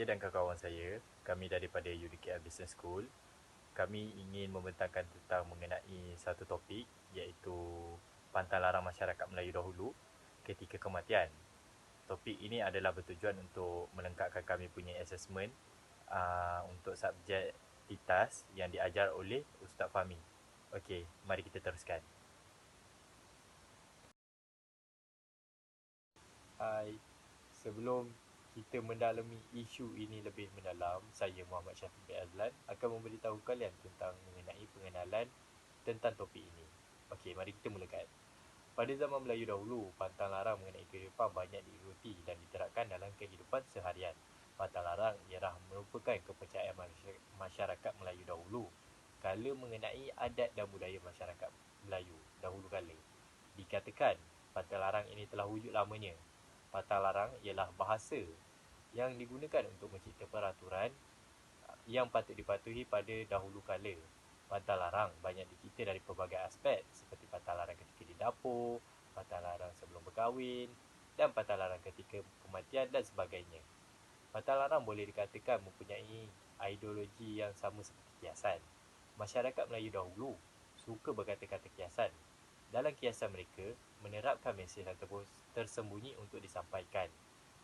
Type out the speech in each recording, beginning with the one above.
Saya dan kawan-kawan saya, kami daripada UDKM Business School, kami ingin membentangkan tentang mengenai satu topik, iaitu pantang larang masyarakat Melayu dahulu ketika kematian. Topik ini adalah bertujuan untuk melengkapkan kami punya assessment untuk subjek TITAS yang diajar oleh Ustaz Fahmi. Okey, mari kita teruskan. Hai, sebelum kita mendalami isu ini lebih mendalam, saya Muhammad Syafiq bin Azlan akan memberitahu kalian tentang mengenai pengenalan tentang topik ini. Okey, mari kita mulakan. Pada zaman Melayu dahulu, pantang larang mengenai kehidupan banyak diikuti dan diterapkan dalam kehidupan seharian. Pantang larang ialah merupakan kepercayaan masyarakat Melayu dahulu kala mengenai adat dan budaya masyarakat Melayu dahulu kala. Dikatakan pantang larang ini telah wujud lamanya. Pantang larang ialah bahasa yang digunakan untuk mencipta peraturan yang patut dipatuhi pada dahulu kala. Pantang larang banyak dicipta dari pelbagai aspek, seperti pantang larang ketika di dapur, pantang larang sebelum berkahwin, dan pantang larang ketika kematian dan sebagainya. Pantang larang boleh dikatakan mempunyai ideologi yang sama seperti kiasan. Masyarakat Melayu dahulu suka berkata-kata kiasan. Dalam kiasan mereka, menerapkan mesej yang tersembunyi untuk disampaikan.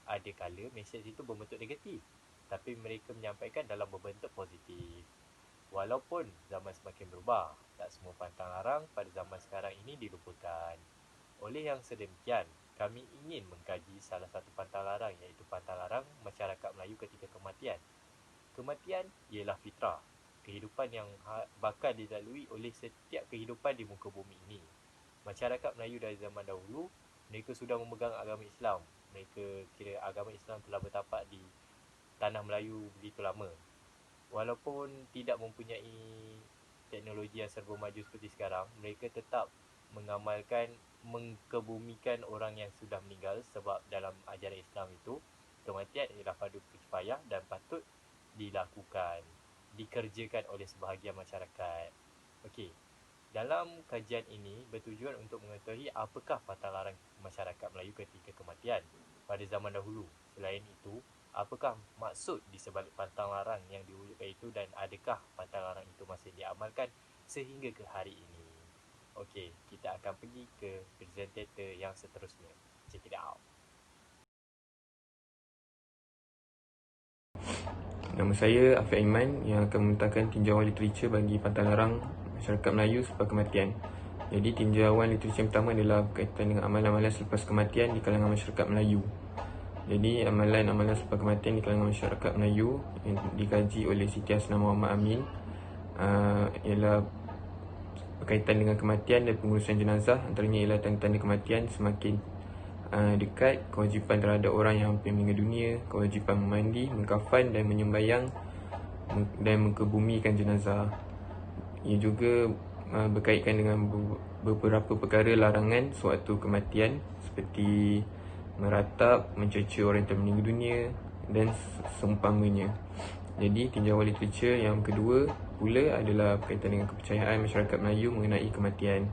Ada kala mesej itu berbentuk negatif, tapi mereka menyampaikan dalam berbentuk positif. Walaupun zaman semakin berubah, tak semua pantang larang pada zaman sekarang ini dilupakan. Oleh yang sedemikian, kami ingin mengkaji salah satu pantang larang, iaitu pantang larang masyarakat Melayu ketika kematian. Kematian ialah fitrah, kehidupan yang bakal dilalui oleh setiap kehidupan di muka bumi ini. Masyarakat Melayu dari zaman dahulu, mereka sudah memegang agama Islam. Mereka kira agama Islam telah bertapak di tanah Melayu begitu lama. Walaupun tidak mempunyai teknologi yang serba maju seperti sekarang, mereka tetap mengamalkan, mengkebumikan orang yang sudah meninggal, sebab dalam ajaran Islam itu, kematian ialah fardu kifayah dan patut dilakukan, dikerjakan oleh sebahagian masyarakat. Okey, dalam kajian ini bertujuan untuk mengetahui apakah pantang larang masyarakat Melayu ketika kematian pada zaman dahulu. Selain itu, apakah maksud di sebalik pantang larang yang diwujudkan itu, dan adakah pantang larang itu masih diamalkan sehingga ke hari ini? Okey, kita akan pergi ke presentator yang seterusnya. Check it out. Nama saya Afiq Aiman yang akan membentangkan tinjauan literatur bagi pantang larang masyarakat Melayu selepas kematian. Jadi tinjauan literatur yang pertama adalah berkaitan dengan amalan-amalan selepas kematian di kalangan masyarakat Melayu. Jadi amalan-amalan selepas kematian di kalangan masyarakat Melayu yang dikaji oleh Siti Hasnah Muhammad Amin ialah berkaitan dengan kematian dan pengurusan jenazah. Antaranya ialah tanda-tanda kematian semakin dekat, kewajipan terhadap orang yang hampir meninggal dunia, kewajipan memandi, mengkafan dan menyembayang dan mengkebumikan jenazah. Ia juga berkaitan dengan beberapa perkara larangan sewaktu kematian, seperti meratap, mencerca orang yang telah meninggal dunia dan seumpamanya. Jadi tinjauan literatur yang kedua pula adalah berkaitan dengan kepercayaan masyarakat Melayu mengenai kematian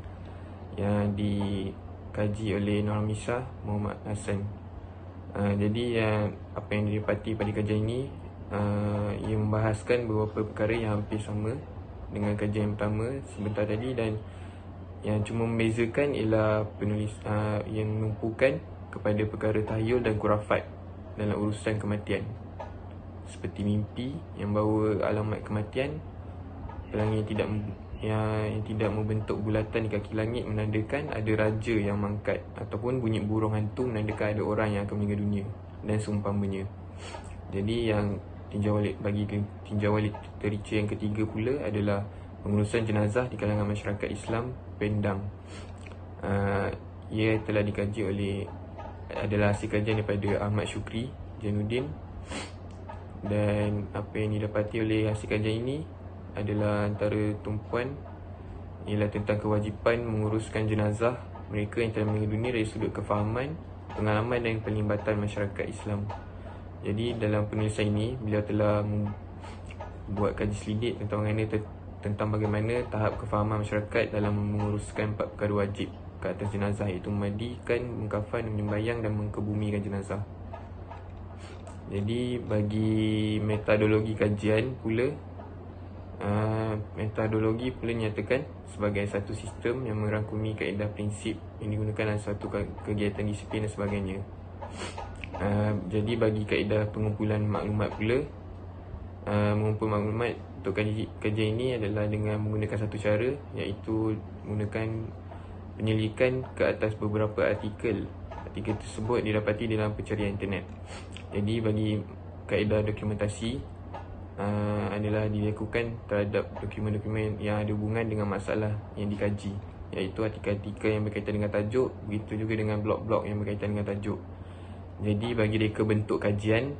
yang dikaji oleh Nur Hamisah Muhammad Hassan. Jadi apa yang didapati pada kajian ini, ia membahaskan beberapa perkara yang hampir sama dengan kajian yang pertama sebentar tadi, dan yang cuma membezakan ialah penulis yang menumpukan kepada perkara tahyul dan khurafat dalam urusan kematian, seperti mimpi yang bawa alamat kematian, pelangi yang tidak membentuk bulatan di kaki langit menandakan ada raja yang mangkat, ataupun bunyi burung hantu menandakan ada orang yang akan meninggal dunia dan seumpamanya. Jadi yang tinjauan literatur yang ketiga pula adalah pengurusan jenazah di kalangan masyarakat Islam Pendang. Ia telah dikaji adalah hasil kajian daripada Ahmad Syukri Jainuddin, dan apa yang didapati oleh hasil kajian ini adalah antara tumpuan ialah tentang kewajipan menguruskan jenazah mereka yang telah meninggal dunia dari sudut kefahaman, pengalaman dan pelibatan masyarakat Islam. Jadi dalam penulisan ini, beliau telah membuat kaji selidik tentang bagaimana tahap kefahaman masyarakat dalam menguruskan 4 perkara wajib ke atas jenazah, iaitu memandikan, mengkafan, menyembayang dan mengkebumikan jenazah. Jadi bagi metodologi kajian pula, metodologi pula nyatakan sebagai satu sistem yang merangkumi kaedah prinsip yang digunakan dalam suatu kegiatan disiplin dan sebagainya. Jadi bagi kaedah pengumpulan maklumat pula, mengumpul maklumat untuk kajian ini adalah dengan menggunakan satu cara, iaitu menggunakan penyelidikan ke atas beberapa artikel. Artikel tersebut didapati dalam pencarian internet. Jadi bagi kaedah dokumentasi adalah dilakukan terhadap dokumen-dokumen yang ada hubungan dengan masalah yang dikaji, iaitu artikel-artikel yang berkaitan dengan tajuk, begitu juga dengan blog-blog yang berkaitan dengan tajuk. Jadi bagi reka bentuk kajian,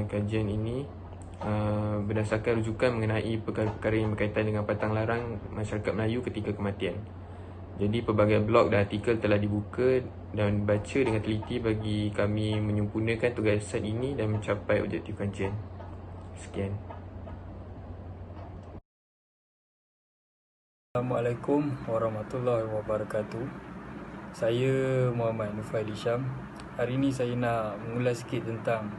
kajian ini berdasarkan rujukan mengenai perkara-perkara yang berkaitan dengan pantang larang masyarakat Melayu ketika kematian. Jadi pelbagai blog dan artikel telah dibuka dan dibaca dengan teliti bagi kami menyempurnakan tugasan ini dan mencapai objektif kajian. Sekian. Assalamualaikum warahmatullahi wabarakatuh. Saya Muhammad Nufaili Syam. Hari ini saya nak mengulas sikit tentang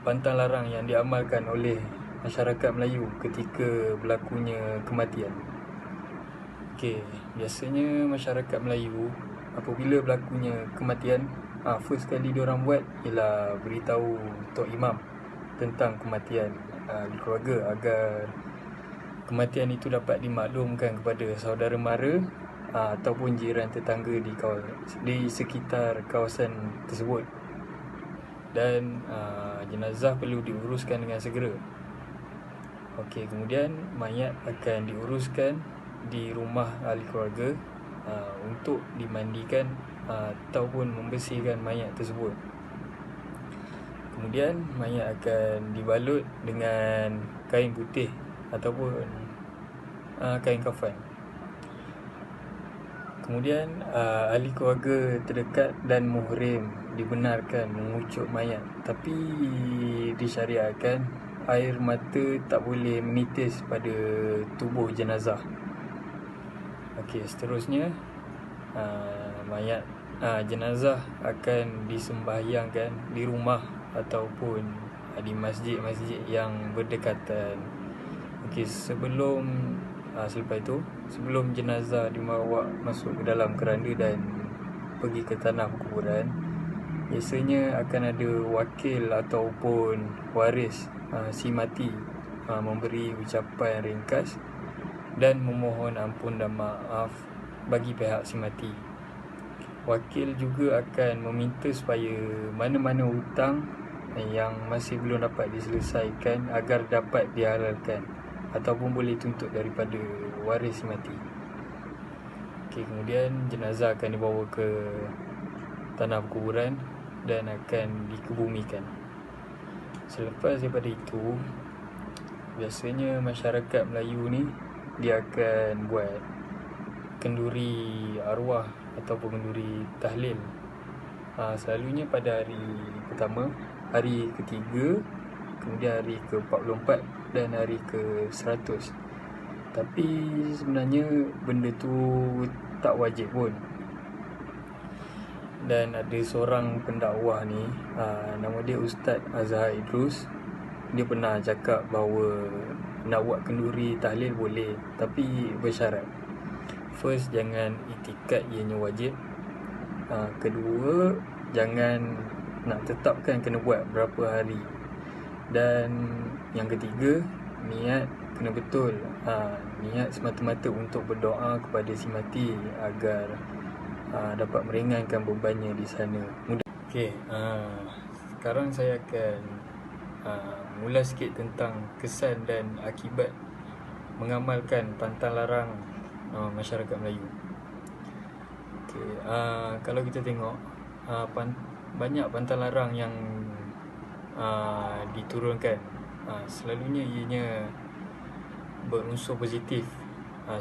pantang larang yang diamalkan oleh masyarakat Melayu ketika berlakunya kematian. Okey, biasanya masyarakat Melayu apabila berlakunya kematian, first kali diorang buat ialah beritahu Tok Imam tentang kematian di keluarga agar kematian itu dapat dimaklumkan kepada saudara mara ataupun jiran tetangga di sekitar kawasan tersebut. Dan jenazah perlu diuruskan dengan segera. Okey, kemudian mayat akan diuruskan di rumah ahli keluarga untuk dimandikan ataupun membersihkan mayat tersebut. Kemudian mayat akan dibalut dengan kain putih ataupun kain kafan. Kemudian ahli keluarga terdekat dan muhrim dibenarkan mengucuk mayat, tapi disyariatkan air mata tak boleh menitis pada tubuh jenazah. Okey, seterusnya mayat jenazah akan disembahyangkan di rumah ataupun di masjid-masjid yang berdekatan. Okey, selepas itu, sebelum jenazah dibawa masuk ke dalam keranda dan pergi ke tanah perkuburan, biasanya akan ada wakil ataupun waris si mati memberi ucapan ringkas dan memohon ampun dan maaf bagi pihak si mati. Wakil juga akan meminta supaya mana-mana hutang yang masih belum dapat diselesaikan agar dapat dihalalkan ataupun boleh tuntut daripada waris si mati. Okey, kemudian jenazah akan dibawa ke tanah perkuburan dan akan dikebumikan. Selepas daripada itu, biasanya masyarakat Melayu ni dia akan buat kenduri arwah ataupun kenduri tahlil. Selalunya pada hari pertama, hari ketiga, kemudian hari ke-44 dan hari ke-100. Tapi sebenarnya benda tu tak wajib pun. Dan ada seorang pendakwah ni, nama dia Ustaz Azhar Idrus. Dia pernah cakap bahawa nak buat kenduri tahlil boleh, tapi bersyarat. First, jangan itikad ianya wajib. Kedua, jangan nak tetapkan kena buat berapa hari. Dan yang ketiga, niat kena betul. Niat semata-mata untuk berdoa kepada si mati agar dapat meringankan bebannya di sana. Okey, sekarang saya akan mengulas sikit tentang kesan dan akibat mengamalkan pantang larang masyarakat Melayu. Okey, kalau kita tengok banyak pantang larang yang diturunkan, selalunya ianya berunsur positif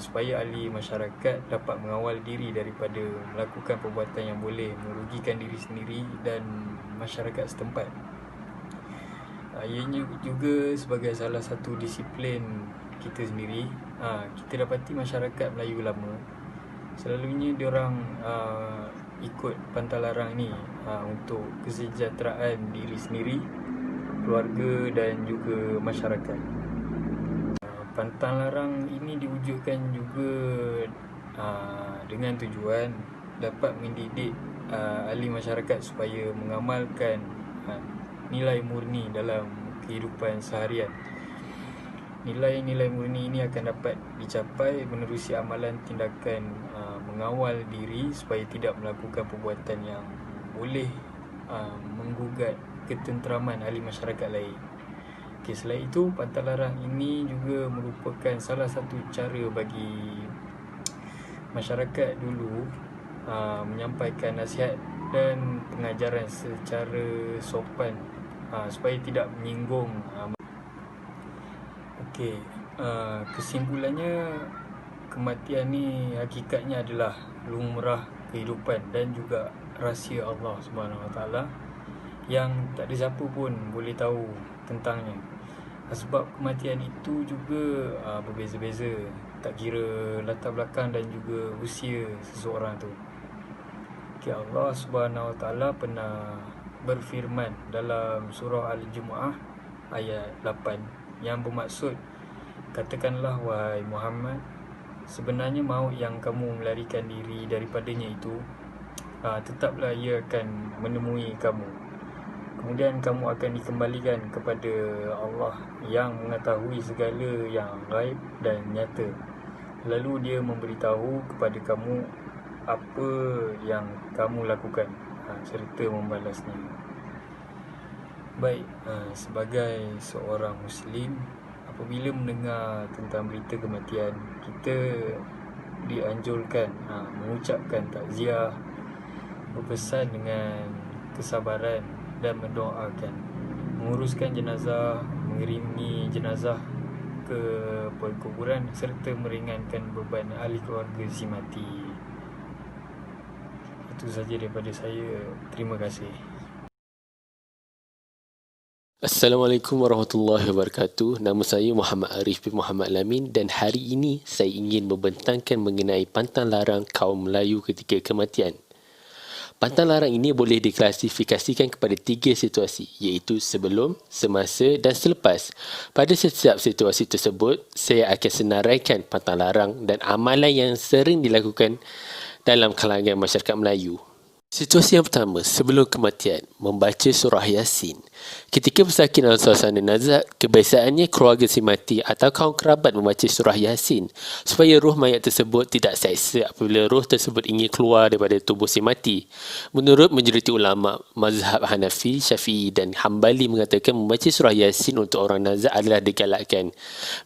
supaya ahli masyarakat dapat mengawal diri daripada melakukan perbuatan yang boleh merugikan diri sendiri dan masyarakat setempat. Ianya juga sebagai salah satu disiplin kita sendiri. Kita dapati masyarakat Melayu lama selalunya diorang ikut pantang larang ni untuk kesejahteraan diri sendiri, keluarga dan juga masyarakat. Pantang larang ini diwujudkan juga dengan tujuan dapat mendidik ahli masyarakat supaya mengamalkan nilai murni dalam kehidupan seharian. Nilai-nilai murni ini akan dapat dicapai menerusi amalan tindakan mengawal diri supaya tidak melakukan perbuatan yang boleh menggugat ketenteraman ahli masyarakat lain. Selain itu, pantang larang ini juga merupakan salah satu cara bagi masyarakat dulu menyampaikan nasihat dan pengajaran secara sopan supaya tidak menyinggung. Kesimpulannya, kematian ni hakikatnya adalah lumrah kehidupan dan juga rahsia Allah SWT yang tak ada siapa pun boleh tahu tentangnya. Sebab kematian itu juga berbeza-beza, tak kira latar belakang dan juga usia seseorang tu. Allah SWT pernah berfirman dalam surah Al-Jumu'ah ayat 8 yang bermaksud, katakanlah wahai Muhammad, sebenarnya maut yang kamu melarikan diri daripadanya itu tetaplah ia akan menemui kamu. Kemudian kamu akan dikembalikan kepada Allah yang mengetahui segala yang gaib dan nyata. Lalu dia memberitahu kepada kamu apa yang kamu lakukan serta membalasnya. Baik, sebagai seorang Muslim, apabila mendengar tentang berita kematian, kita dianjurkan mengucapkan takziah, berpesan dengan kesabaran dan mendoakan, menguruskan jenazah, mengiringi jenazah ke perkuburan serta meringankan beban ahli keluarga si mati. Itu saja daripada saya. Terima kasih. Assalamualaikum warahmatullahi wabarakatuh. Nama saya Muhammad Arif bin Muhammad Lamin dan hari ini saya ingin membentangkan mengenai pantang larang kaum Melayu ketika kematian. Pantang larang ini boleh diklasifikasikan kepada 3 situasi, iaitu sebelum, semasa dan selepas. Pada setiap situasi tersebut, saya akan senaraikan pantang larang dan amalan yang sering dilakukan dalam kalangan masyarakat Melayu. Situasi yang pertama, sebelum kematian, membaca surah Yasin. Ketika bersakin dalam suasana nazak, kebiasaannya keluarga si mati atau kaum kerabat membaca surah Yasin supaya roh mayat tersebut tidak seksa apabila roh tersebut ingin keluar daripada tubuh si mati. Menurut majoriti ulama, mazhab Hanafi, Syafi'i dan Hambali mengatakan membaca surah Yasin untuk orang nazak adalah digalakkan.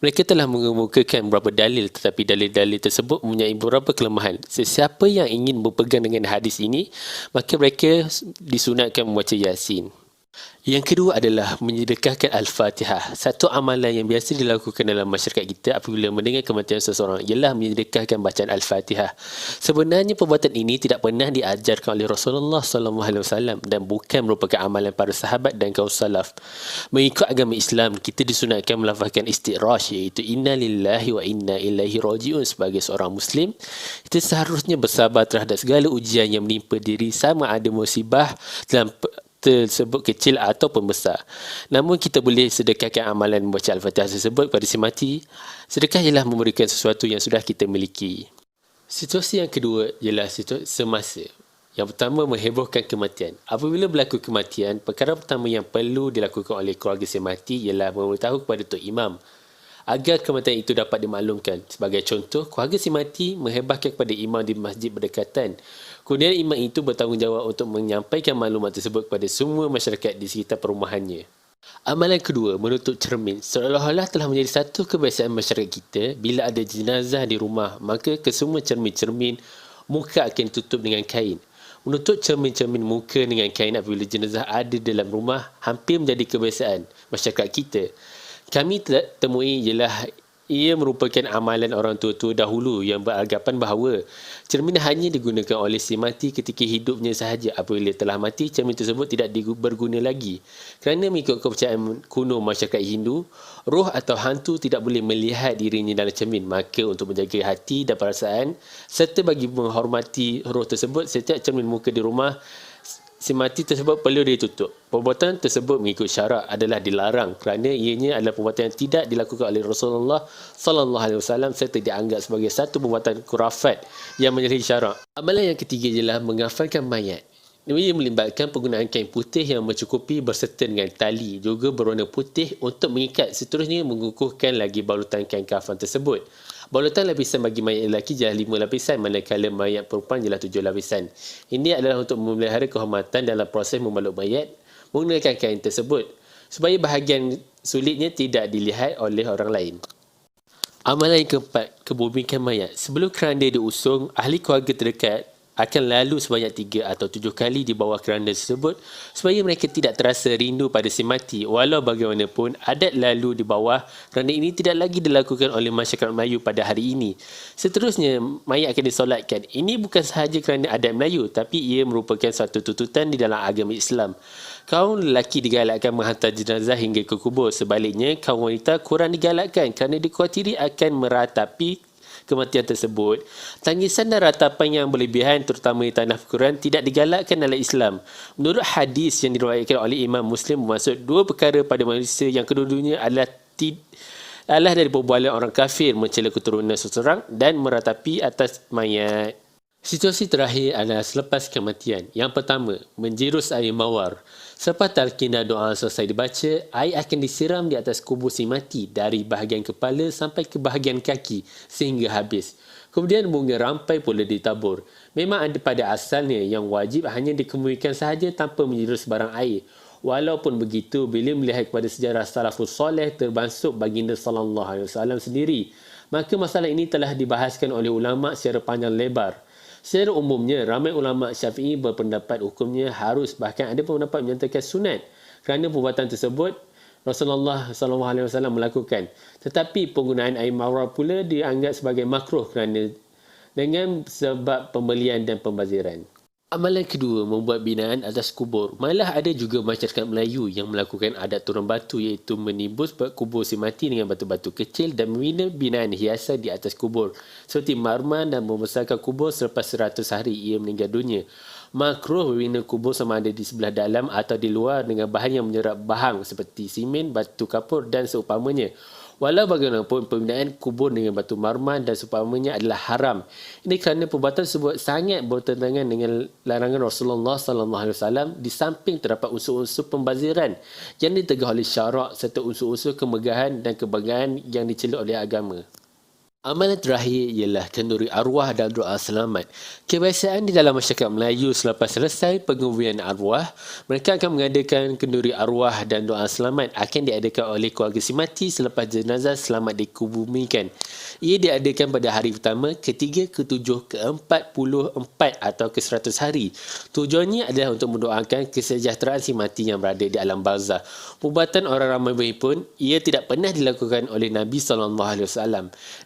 Mereka telah mengemukakan beberapa dalil, tetapi dalil-dalil tersebut mempunyai beberapa kelemahan. Sesiapa yang ingin berpegang dengan hadis ini, maka mereka disunatkan membaca Yasin. Yang kedua adalah menyedekahkan Al-Fatihah. Satu amalan yang biasa dilakukan dalam masyarakat kita apabila mendengar kematian seseorang ialah menyedekahkan bacaan Al-Fatihah. Sebenarnya perbuatan ini tidak pernah diajarkan oleh Rasulullah SAW dan bukan merupakan amalan para sahabat dan kaum salaf. Mengikut agama Islam, kita disunatkan melafazkan isti'rash, iaitu inna lillahi wa inna ilaihi raji'un. Sebagai seorang Muslim, kita seharusnya bersabar terhadap segala ujian yang menimpa diri, sama ada musibah dalam tersebut kecil ataupun besar. Namun kita boleh sedekahkan amalan membaca Al-Fatihah tersebut pada si mati. Sedekah ialah memberikan sesuatu yang sudah kita miliki. Situasi yang kedua ialah situasi semasa. Yang pertama, menghebohkan kematian. Apabila berlaku kematian, perkara pertama yang perlu dilakukan oleh keluarga si mati ialah memberitahu kepada Tok Imam agar kematian itu dapat dimaklumkan. Sebagai contoh, keluarga si mati menghebahkan kepada imam di masjid berdekatan. Kemudian imam itu bertanggungjawab untuk menyampaikan maklumat tersebut kepada semua masyarakat di sekitar perumahannya. Amalan kedua, menutup cermin. Seolah-olah telah menjadi satu kebiasaan masyarakat kita, bila ada jenazah di rumah, maka kesemua cermin-cermin muka akan ditutup dengan kain. Menutup cermin-cermin muka dengan kain apabila jenazah ada dalam rumah hampir menjadi kebiasaan masyarakat kita. Kami temui ialah ia merupakan amalan orang tua-tua dahulu yang beranggapan bahawa cermin hanya digunakan oleh si mati ketika hidupnya sahaja. Apabila telah mati, cermin tersebut tidak berguna lagi. Kerana mengikut kepercayaan kuno masyarakat Hindu, roh atau hantu tidak boleh melihat dirinya dalam cermin. Maka untuk menjaga hati dan perasaan serta bagi menghormati roh tersebut, setiap cermin muka di rumah si mati tersebut perlu ditutup. Perbuatan tersebut mengikut syarak adalah dilarang kerana ianya adalah perbuatan yang tidak dilakukan oleh Rasulullah sallallahu alaihi wasallam serta dianggap sebagai satu perbuatan khurafat yang menyalahi syarak. Amalan yang ketiga ialah mengafalkan mayat. Ia melibatkan penggunaan kain putih yang mencukupi berserta dengan tali juga berwarna putih untuk mengikat, seterusnya mengukuhkan lagi balutan kain kafan tersebut. Balutan lapisan bagi mayat lelaki ialah 5 lapisan, manakala mayat perempuan ialah 7 lapisan. Ini adalah untuk memelihara kehormatan dalam proses membalut mayat menggunakan kain tersebut, supaya bahagian sulitnya tidak dilihat oleh orang lain. Amalan yang keempat, kebumikan mayat. Sebelum keranda diusung, ahli keluarga terdekat akan lalu sebanyak 3 atau 7 kali di bawah keranda tersebut supaya mereka tidak terasa rindu pada si mati. Walau bagaimanapun, adat lalu di bawah keranda ini tidak lagi dilakukan oleh masyarakat Melayu pada hari ini. Seterusnya, mayat akan disolatkan. Ini bukan sahaja kerana adat Melayu, tapi ia merupakan suatu tuntutan di dalam agama Islam. Kaum lelaki digalakkan menghantar jenazah hingga ke kubur. Sebaliknya, kaum wanita kurang digalakkan kerana dikhawatiri akan meratapi kematian tersebut. Tangisan dan ratapan yang berlebihan terutama di tanah Quran tidak digalakkan dalam Islam. Menurut hadis yang diriwayatkan oleh Imam Muslim bermaksud 2 perkara pada manusia yang kedua-duanya adalah dari perbualan orang kafir mencela keturunan seseorang dan meratapi atas mayat. Situasi terakhir adalah selepas kematian. Yang pertama, menjerus air mawar. Selepas talqin dan doa selesai dibaca, air akan disiram di atas kubur si mati dari bahagian kepala sampai ke bahagian kaki sehingga habis. Kemudian bunga rampai pula ditabur. Memang ada pada asalnya yang wajib hanya dikemuikan sahaja tanpa menjerus barang air. Walaupun begitu, bila melihat kepada sejarah salafus soleh termasuk baginda sallallahu alaihi wasallam sendiri, maka masalah ini telah dibahaskan oleh ulama secara panjang lebar. Secara umumnya, ramai ulama Syafi'i berpendapat hukumnya harus, bahkan ada pendapat menyatakan sunat kerana perbuatan tersebut Rasulullah SAW melakukan. Tetapi penggunaan air mawar pula dianggap sebagai makruh kerana dengan sebab pembelian dan pembaziran. Amalan kedua, membuat binaan atas kubur. Malah ada juga masyarakat Melayu yang melakukan adat turun batu, iaitu menibus kubur si mati dengan batu-batu kecil dan membina binaan hiasan di atas kubur seperti marman dan membesarkan kubur selepas 100 hari ia meninggal dunia. Makruh membina kubur sama ada di sebelah dalam atau di luar dengan bahan yang menyerap bahang seperti simen, batu kapur dan seumpamanya. Walau bagaimanapun, pembinaan kubur dengan batu marman dan seumpamanya adalah haram. Ini kerana perbuatan tersebut sangat bertentangan dengan larangan Rasulullah SAW. Di samping terdapat unsur-unsur pembaziran yang ditegah oleh syarak serta unsur-unsur kemegahan dan kebanggaan yang dicela oleh agama. Amalan terakhir ialah kenduri arwah dan doa selamat. Kebiasaan di dalam masyarakat Melayu selepas selesai penguburan arwah, mereka akan mengadakan kenduri arwah dan doa selamat akan diadakan oleh keluarga si mati selepas jenazah selamat dikubumikan. Ia diadakan pada hari pertama, ketiga, ketujuh, ke-44 atau ke-100 hari. Tujuannya adalah untuk mendoakan kesejahteraan si mati yang berada di alam barzah. Perbuatan orang ramai pun ia tidak pernah dilakukan oleh Nabi SAW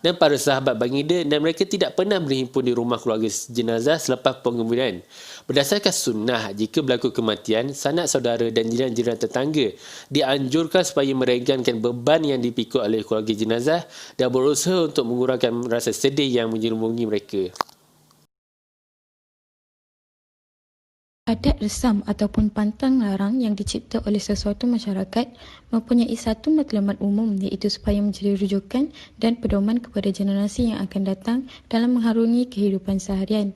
dan para sahabat baginda, dan mereka tidak pernah berhimpun di rumah keluarga jenazah selepas penguburan. Berdasarkan sunnah, jika berlaku kematian, sanak saudara dan jiran-jiran tetangga dianjurkan supaya meringankan beban yang dipikul oleh keluarga jenazah dan berusaha untuk mengurangkan rasa sedih yang menyelubungi mereka. Adat resam ataupun pantang larang yang dicipta oleh sesuatu masyarakat mempunyai satu matlamat umum, iaitu supaya menjadi rujukan dan pedoman kepada generasi yang akan datang dalam mengharungi kehidupan seharian.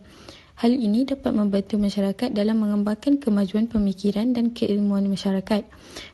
Hal ini dapat membantu masyarakat dalam mengembangkan kemajuan pemikiran dan keilmuan masyarakat.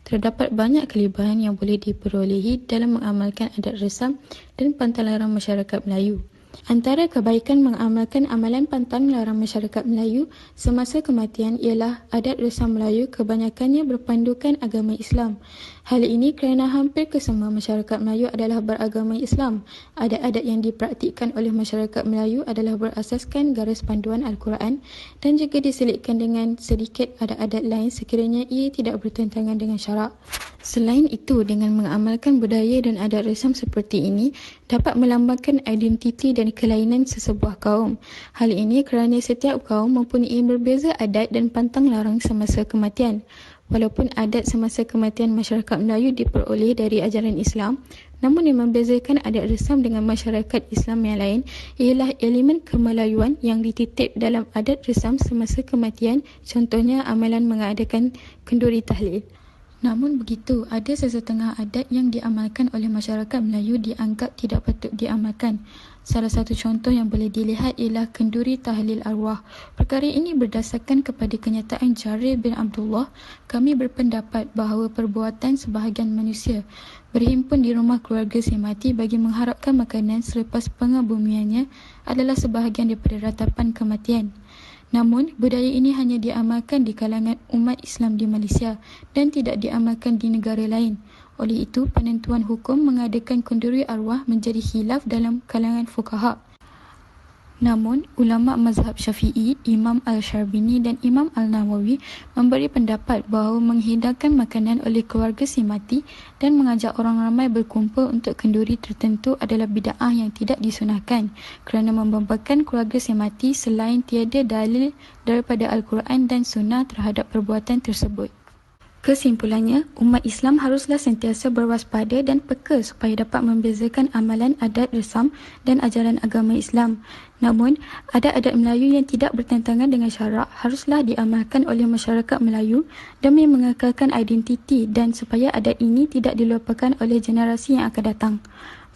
Terdapat banyak kelebihan yang boleh diperolehi dalam mengamalkan adat resam dan pantang larang masyarakat Melayu. Antara kebaikan mengamalkan amalan pantang larang masyarakat Melayu semasa kematian ialah adat resam Melayu kebanyakannya berpandukan agama Islam. Hal ini kerana hampir kesemua masyarakat Melayu adalah beragama Islam. Adat-adat yang dipraktikkan oleh masyarakat Melayu adalah berasaskan garis panduan Al-Quran dan juga diselitkan dengan sedikit adat-adat lain sekiranya ia tidak bertentangan dengan syarak. Selain itu, dengan mengamalkan budaya dan adat resam seperti ini dapat melambangkan identiti dan kelainan sesebuah kaum. Hal ini kerana setiap kaum mempunyai berbeza adat dan pantang larang semasa kematian. Walaupun adat semasa kematian masyarakat Melayu diperoleh dari ajaran Islam, namun yang membezakan adat resam dengan masyarakat Islam yang lain ialah elemen kemelayuan yang dititip dalam adat resam semasa kematian, contohnya amalan mengadakan kenduri tahlil. Namun begitu, ada sesetengah adat yang diamalkan oleh masyarakat Melayu dianggap tidak patut diamalkan. Salah satu contoh yang boleh dilihat ialah kenduri tahlil arwah. Perkara ini berdasarkan kepada kenyataan Jarir bin Abdullah, kami berpendapat bahawa perbuatan sebahagian manusia berhimpun di rumah keluarga si mati bagi mengharapkan makanan selepas pengebumiannya adalah sebahagian daripada ratapan kematian. Namun, budaya ini hanya diamalkan di kalangan umat Islam di Malaysia dan tidak diamalkan di negara lain. Oleh itu, penentuan hukum mengadakan kenduri arwah menjadi khilaf dalam kalangan fuqaha. Namun, ulama mazhab Syafi'i, Imam Al-Syarbini dan Imam Al-Nawawi memberi pendapat bahawa menghidangkan makanan oleh keluarga si mati dan mengajak orang ramai berkumpul untuk kenduri tertentu adalah bid'ah yang tidak disunahkan kerana membanggakan keluarga si mati selain tiada dalil daripada Al-Quran dan Sunnah terhadap perbuatan tersebut. Kesimpulannya, umat Islam haruslah sentiasa berwaspada dan peka supaya dapat membezakan amalan adat resam dan ajaran agama Islam. Namun, adat-adat Melayu yang tidak bertentangan dengan syarak haruslah diamalkan oleh masyarakat Melayu demi mengekalkan identiti dan supaya adat ini tidak dilupakan oleh generasi yang akan datang.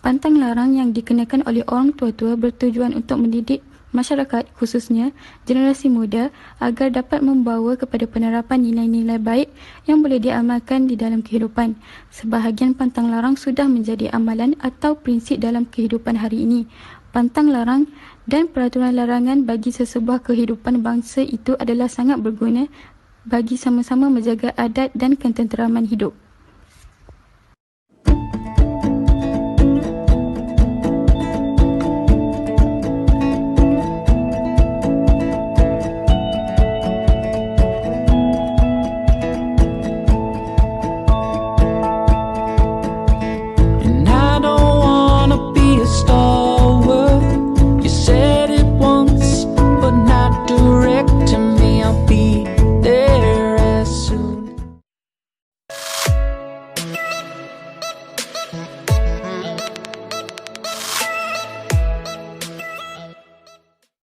Pantang larang yang dikenakan oleh orang tua-tua bertujuan untuk mendidik masyarakat, khususnya generasi muda, agar dapat membawa kepada penerapan nilai-nilai baik yang boleh diamalkan di dalam kehidupan. Sebahagian pantang larang sudah menjadi amalan atau prinsip dalam kehidupan hari ini. Pantang larang dan peraturan larangan bagi sesebuah kehidupan bangsa itu adalah sangat berguna bagi sama-sama menjaga adat dan ketenteraman hidup.